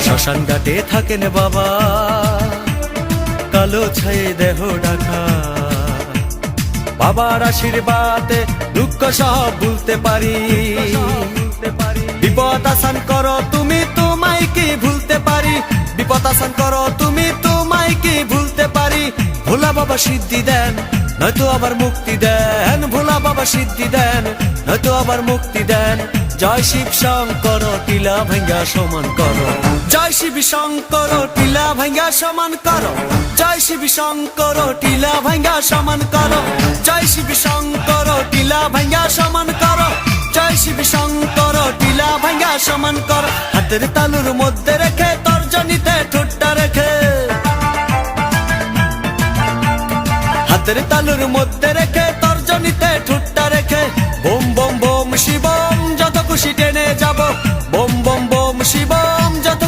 শ্মশান ঘাটে থাকেন বাবা, কালো ছায়ে দেহ ঢাকা। বাবার আশীর্বাদে দুঃখ সব ভুলতে পারি। বিপদ আসান করো তুমি, তোমায় কি ভুলতে পারি। বিপদ আসান করো তুমি, তোমায় কি ভুলতে পারি। ভোলা বাবা সিদ্ধি দেন, নয়তো আবার মুক্তি দেন। ভোলা বাবা সিদ্ধি দেন, নয়তো আবার মুক্তি দেন। জয় শিব শঙ্কর টিলা ভাঙ্গা সমান করো। জয় শিব শঙ্কর টিলা ভাঙ্গা সমান করো। জয় শিব শঙ্কর টিলা ভাঙ্গা সমান করো। জয় শিব শঙ্কর টিলা ভাঙ্গা সমান করো। জয় শিব শঙ্কর টিলা ভাঙ্গা সমান করো। হাতের তালুর মধ্যে রেখে তর্জনীতে ঠোঁটটা রেখে, হাতের তালুর মধ্যে রেখে তর্জনীতে ঠোঁটটা রেখে বোম বোম বোম শিবম, যত খুশি টেনে যাব। Bomb bomb bomb Shivam,